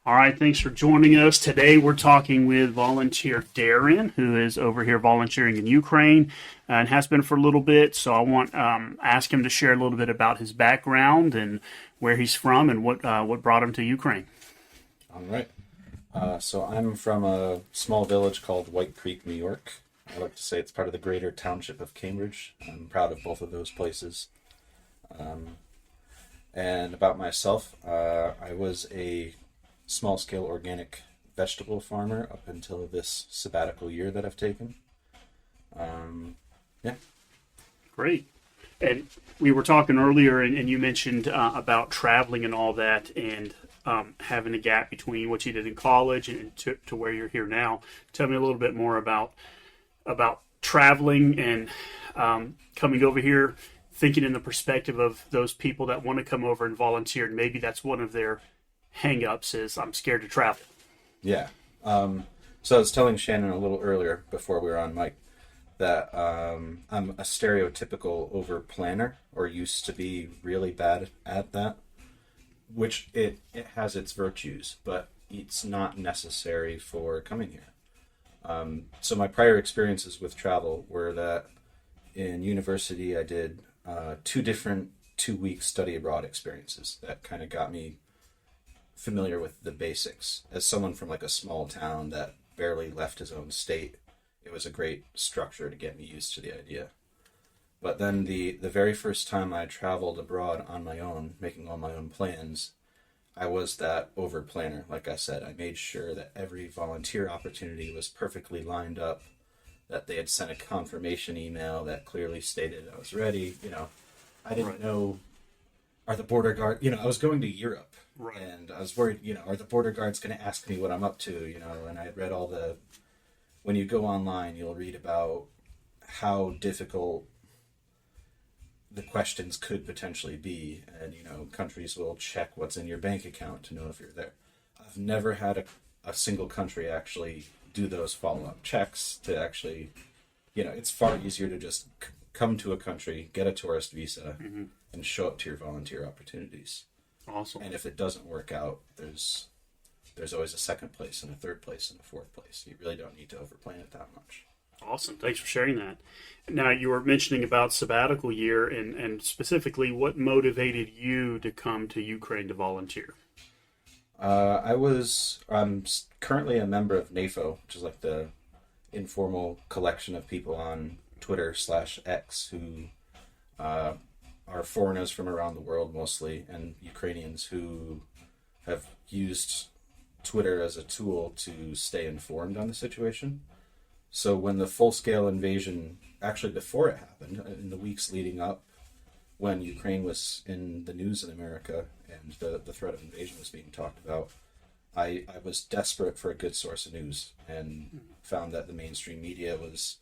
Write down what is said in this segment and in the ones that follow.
All right, thanks for joining us. Today we're talking with volunteer Daren, who is over here volunteering in Ukraine and has been for a little bit. So I want ask him to share a little bit about his background and where he's from and what brought him to Ukraine. All right. So I'm from a small village called White Creek, New York. I like to say it's part of the greater township of Cambridge. I'm proud of both of those places. Um, and about myself, I was a small-scale organic vegetable farmer up until this sabbatical year that I've taken. Yeah. Great. And we were talking earlier, and you mentioned about traveling and all that, and having a gap between what you did in college and to where you're here now. Tell me a little bit more about traveling and coming over here, thinking in the perspective of those people that want to come over and volunteer, and maybe that's one of their hang-ups is I'm scared to travel. Yeah. So I was telling Shannon a little earlier before we were on mic that I'm a stereotypical over planner, or used to be really bad at that, which it has its virtues, but it's not necessary for coming here. So my prior experiences with travel were that in university I did two different 2-week study abroad experiences that kind of got me familiar with the basics. As someone from like a small town that barely left his own state, it was a great structure to get me used to the idea. But then the very first time I traveled abroad on my own, making all my own plans, I was that over planner. Like I said, I made sure that every volunteer opportunity was perfectly lined up, that they had sent a confirmation email that clearly stated I was ready. I didn't Right. know, are the border guard, I was going to Europe. Right. And I was worried, are the border guards going to ask me what I'm up to, and I had read when you go online, you'll read about how difficult the questions could potentially be. And, countries will check what's in your bank account to know if you're there. I've never had a single country actually do those follow-up checks to actually, it's far easier to just come to a country, get a tourist visa, and show up to your volunteer opportunities. Awesome. And if it doesn't work out, there's always a second place and a third place and a fourth place. You really don't need to overplan it that much. Awesome. Thanks for sharing that. Now, you were mentioning about sabbatical year and specifically what motivated you to come to Ukraine to volunteer? I'm currently a member of NAFO, which is like the informal collection of people on Twitter/X who are foreigners from around the world mostly, and Ukrainians who have used Twitter as a tool to stay informed on the situation. So when the full-scale invasion, actually before it happened, in the weeks leading up, when Ukraine was in the news in America and the threat of invasion was being talked about, I was desperate for a good source of news and found that the mainstream media was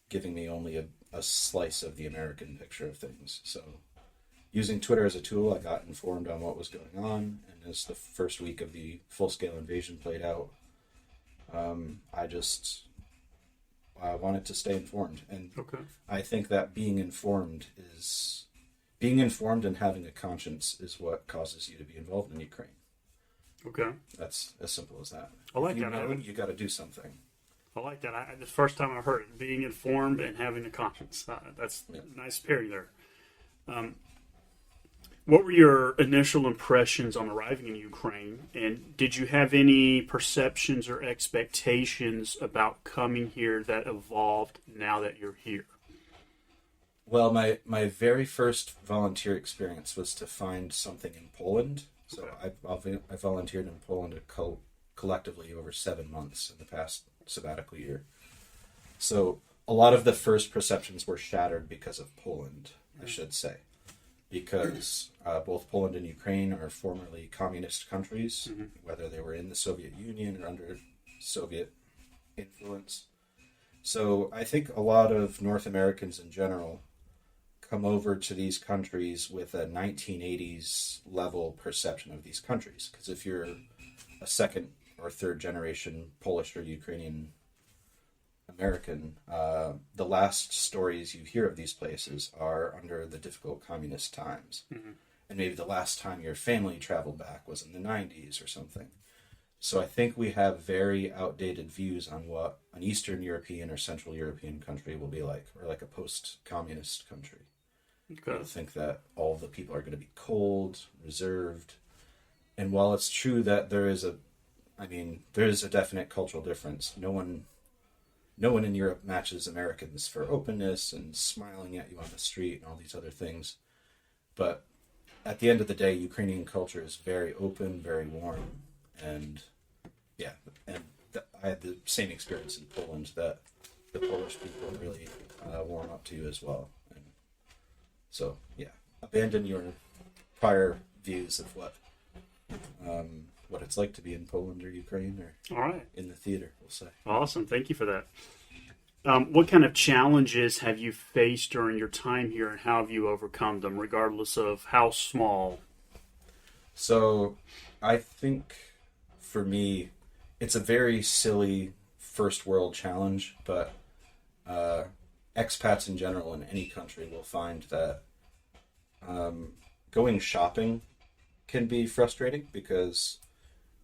giving me only a slice of the American picture of things. So using Twitter as a tool, I got informed on what was going on, and as the first week of the full-scale invasion played out, I wanted to stay informed. And Okay. I think that being informed and having a conscience is what causes you to be involved in Ukraine. Okay. That's as simple as that. I like If you that. know, you got to do something. I like that. The first time I heard it, being informed and having a conscience. That's Yeah. a nice pairing there. What were your initial impressions on arriving in Ukraine? And did you have any perceptions or expectations about coming here that evolved now that you're here? Well, my very first volunteer experience was to find something in Poland. So I volunteered in Poland collectively over 7 months in the past sabbatical year. So a lot of the first perceptions were shattered because of Poland, I should say. Because both Poland and Ukraine are formerly communist countries, whether they were in the Soviet Union or under Soviet influence. So I think a lot of North Americans in general come over to these countries with a 1980s level perception of these countries. Because if you're a second or third generation Polish or Ukrainian American, the last stories you hear of these places are under the difficult communist times. And maybe the last time your family traveled back was in the 90s or something. So I think we have very outdated views on what an Eastern European or Central European country will be like, or like a post-communist country. Okay. I think that all the people are going to be cold, reserved, and while it's true that there is a definite cultural difference. No one in Europe matches Americans for openness and smiling at you on the street and all these other things. But at the end of the day, Ukrainian culture is very open, very warm, and yeah, and I had the same experience in Poland that the Polish people really warm up to you as well. And so yeah, abandon your prior views of what it's like to be in Poland or Ukraine or All right. in the theater, we'll say. Awesome. Thank you for that. What kind of challenges have you faced during your time here, and how have you overcome them, regardless of how small? So I think for me, it's a very silly first world challenge, but expats in general in any country will find that going shopping can be frustrating because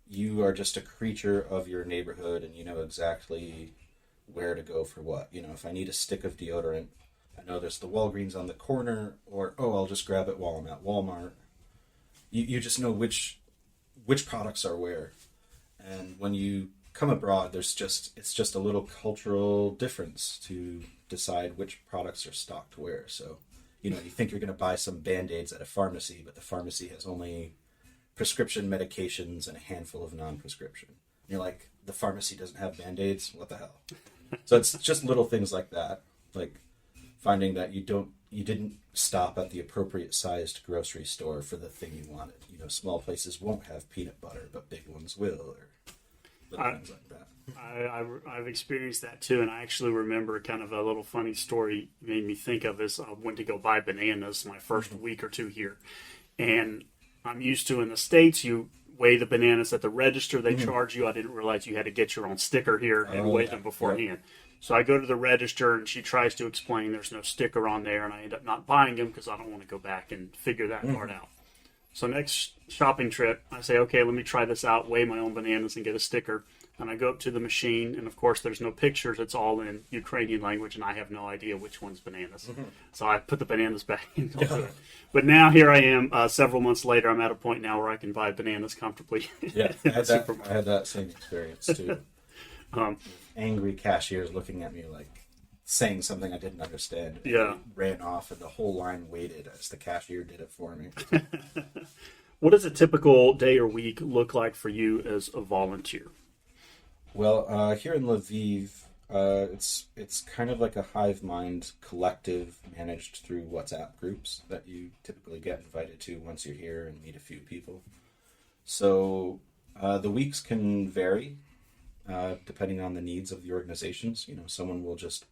you are just a creature of your neighborhood and you know exactly where to go for what. You know, if I need a stick of deodorant, I know there's the Walgreens on the corner, or I'll just grab it while I'm at Walmart. You just know which products are where. And when you come abroad, it's just a little cultural difference to decide which products are stocked where. So, you know, you think you're going to buy some Band-Aids at a pharmacy, but the pharmacy has only prescription medications and a handful of non-prescription. And you're like, the pharmacy doesn't have Band-Aids? What the hell? So it's just little things like that, like finding that you didn't stop at the appropriate sized grocery store for the thing you wanted. You know, small places won't have peanut butter, but big ones will, or little things like that. I've experienced that too, and I actually remember kind of a little funny story made me think of this. I went to go buy bananas my first week or two here, and I'm used to in the States, you weigh the bananas at the register, they charge you. I didn't realize you had to get your own sticker here and weigh them beforehand. So I go to the register and she tries to explain there's no sticker on there, and I end up not buying them because I don't want to go back and figure that part out. So next shopping trip, I say, okay, let me try this out, weigh my own bananas and get a sticker. And I go up to the machine, and of course there's no pictures. It's all in Ukrainian language, and I have no idea which one's bananas. So I put the bananas back in. But now here I am, several months later, I'm at a point now where I can buy bananas comfortably. Yeah, I had that same experience too. Angry cashiers looking at me like saying something I didn't understand. Yeah. Ran off, and the whole line waited as the cashier did it for me. What does a typical day or week look like for you as a volunteer? Well, here in Lviv, it's kind of like a hive mind collective managed through WhatsApp groups that you typically get invited to once you're here and meet a few people. So the weeks can vary depending on the needs of the organizations. You know, someone will just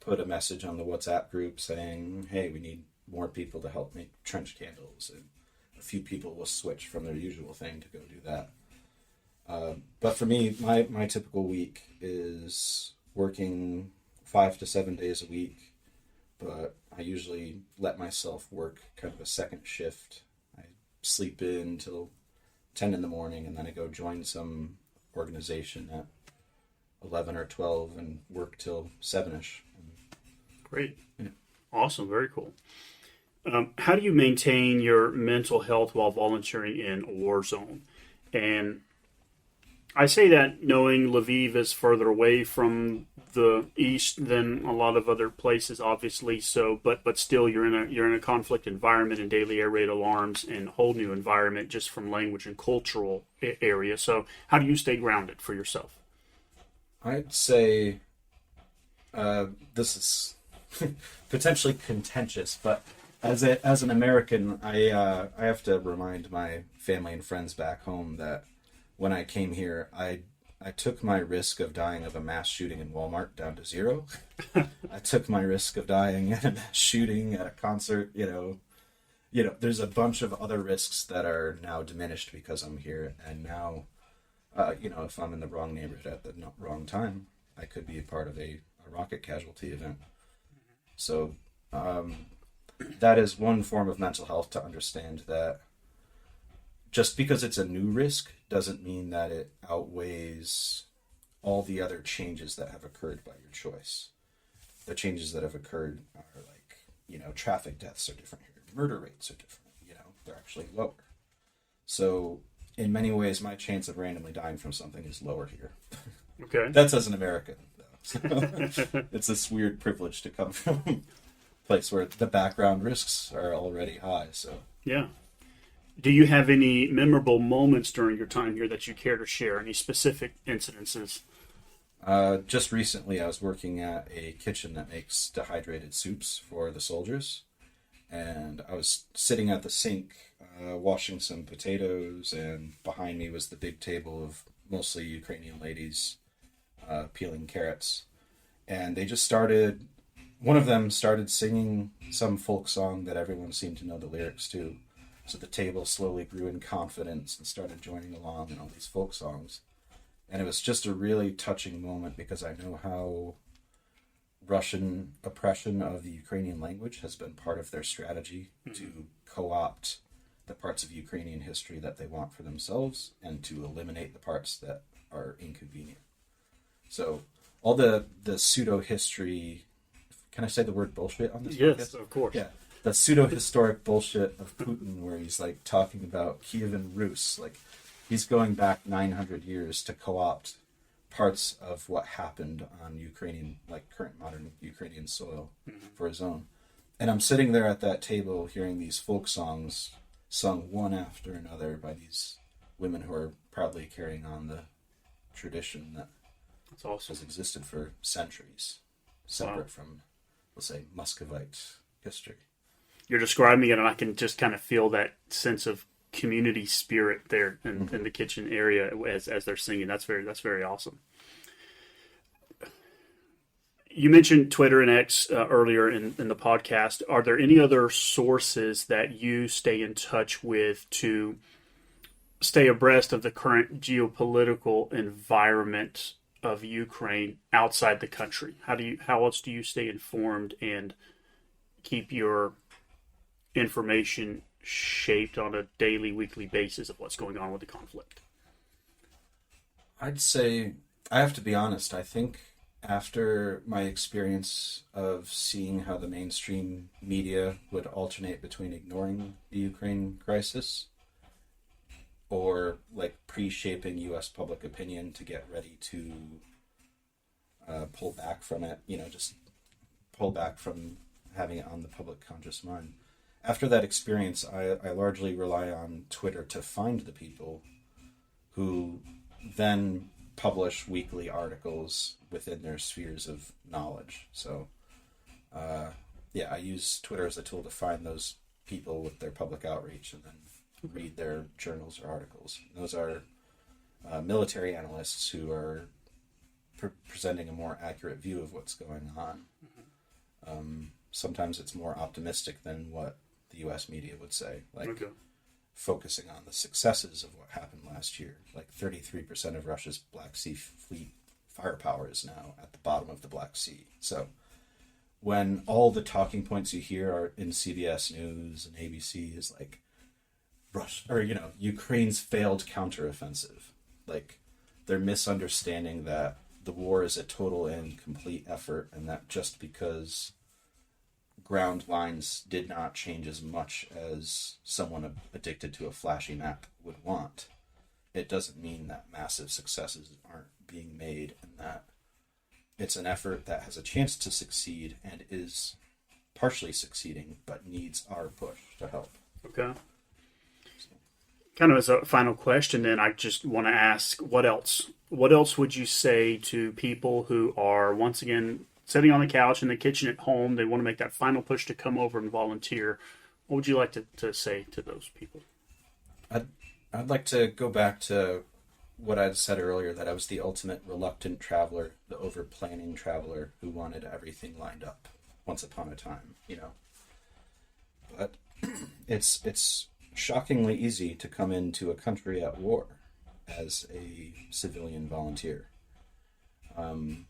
put a message on the WhatsApp group saying, hey, we need more people to help make trench candles. And a few people will switch from their usual thing to go do that. But for me, my typical week is working 5 to 7 days a week, but I usually let myself work kind of a second shift. I sleep in till 10 in the morning, and then I go join some organization at 11 or 12 and work till 7-ish. Great. Yeah. Awesome. Very cool. How do you maintain your mental health while volunteering in a war zone? And I say that knowing Lviv is further away from the east than a lot of other places, obviously. So, but still, you're in a conflict environment and daily air raid alarms and a whole new environment just from language and cultural area. So, how do you stay grounded for yourself? I'd say this is potentially contentious, but as an American, I have to remind my family and friends back home that when I came here, I took my risk of dying of a mass shooting in Walmart down to 0. I took my risk of dying at a mass shooting at a concert. You know, there's a bunch of other risks that are now diminished because I'm here. And now, if I'm in the wrong neighborhood at the wrong time, I could be a part of a rocket casualty event. So that is one form of mental health, to understand that just because it's a new risk doesn't mean that it outweighs all the other changes that have occurred by your choice. The changes that have occurred are like, traffic deaths are different here. Murder rates are different. They're actually lower. So in many ways, my chance of randomly dying from something is lower here. Okay. That's as an American, though. So it's this weird privilege to come from a place where the background risks are already high. So Yeah. Do you have any memorable moments during your time here that you care to share? Any specific incidences? just recently, I was working at a kitchen that makes dehydrated soups for the soldiers, and I was sitting at the sink washing some potatoes, and behind me was the big table of mostly Ukrainian ladies peeling carrots, and they just started. One of them started singing some folk song that everyone seemed to know the lyrics to. So the table slowly grew in confidence and started joining along in all these folk songs. And it was just a really touching moment because I know how Russian oppression of the Ukrainian language has been part of their strategy to co-opt the parts of Ukrainian history that they want for themselves and to eliminate the parts that are inconvenient. So all the pseudo-history... Can I say the word bullshit on this podcast? Yes, of course. Yeah. The pseudo-historic bullshit of Putin where he's like talking about Kievan Rus. Like he's going back 900 years to co-opt parts of what happened on Ukrainian, like current modern Ukrainian soil for his own. And I'm sitting there at that table hearing these folk songs sung one after another by these women who are proudly carrying on the tradition that That's awesome. has existed for centuries, separate from, let's say, Muscovite history. You're describing it, and I can just kind of feel that sense of community spirit there in the kitchen area as they're singing. That's very awesome. You mentioned Twitter and X earlier in the podcast. Are there any other sources that you stay in touch with to stay abreast of the current geopolitical environment of Ukraine outside the country? How else do you stay informed and keep your information shaped on a daily, weekly basis of what's going on with the conflict? I'd say, I have to be honest, I think after my experience of seeing how the mainstream media would alternate between ignoring the Ukraine crisis or like pre-shaping U.S. public opinion to get ready to pull back from it, just pull back from having it on the public conscious mind. After that experience, I largely rely on Twitter to find the people who then publish weekly articles within their spheres of knowledge. So, I use Twitter as a tool to find those people with their public outreach and then read their journals or articles. Those are military analysts who are presenting a more accurate view of what's going on. Sometimes it's more optimistic than what the U.S. media would say, like focusing on the successes of what happened last year. Like 33% of Russia's Black Sea fleet firepower is now at the bottom of the Black Sea. So when all the talking points you hear are in CBS News and ABC is like Russia or Ukraine's failed counteroffensive, like they're misunderstanding that the war is a total and complete effort, and that just because ground lines did not change as much as someone addicted to a flashy map would want, it doesn't mean that massive successes aren't being made, and that it's an effort that has a chance to succeed and is partially succeeding, but needs our push to help. Okay. Kind of as a final question, then, I just want to ask, what else? What else would you say to people who are, once again, sitting on the couch in the kitchen at home, they want to make that final push to come over and volunteer? What would you like to say to those people? I'd like to go back to what I'd said earlier, that I was the ultimate reluctant traveler, the over-planning traveler who wanted everything lined up once upon a time, But it's shockingly easy to come into a country at war as a civilian volunteer. The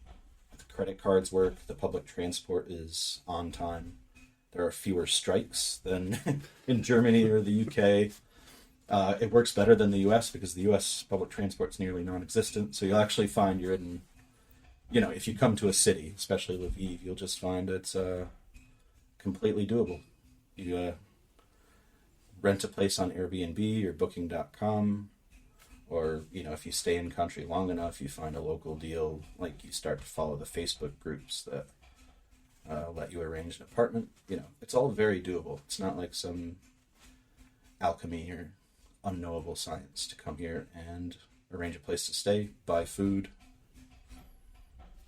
credit cards work, the public transport is on time. There are fewer strikes than in Germany or the UK. It works better than the U.S. because the U.S. public transport's nearly non-existent. So you'll actually find you're in, if you come to a city, especially Lviv, you'll just find it's completely doable. You rent a place on Airbnb or Booking.com, or if you stay in country long enough, you find a local deal. Like you start to follow the Facebook groups that let you arrange an apartment. It's all very doable. It's not like some alchemy or unknowable science to come here and arrange a place to stay, buy food,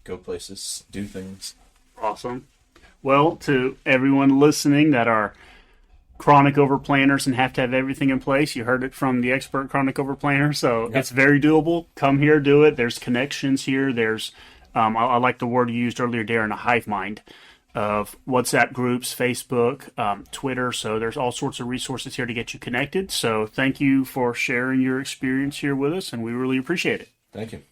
go places, do things. Awesome. Well, to everyone listening that are chronic over planners and have to have everything in place, you heard it from the expert chronic over planner. So It's very doable. Come here, do it. There's connections here. There's, I like the word you used earlier, Daren, a hive mind of WhatsApp groups, Facebook, Twitter. So there's all sorts of resources here to get you connected. So thank you for sharing your experience here with us, and we really appreciate it. Thank you.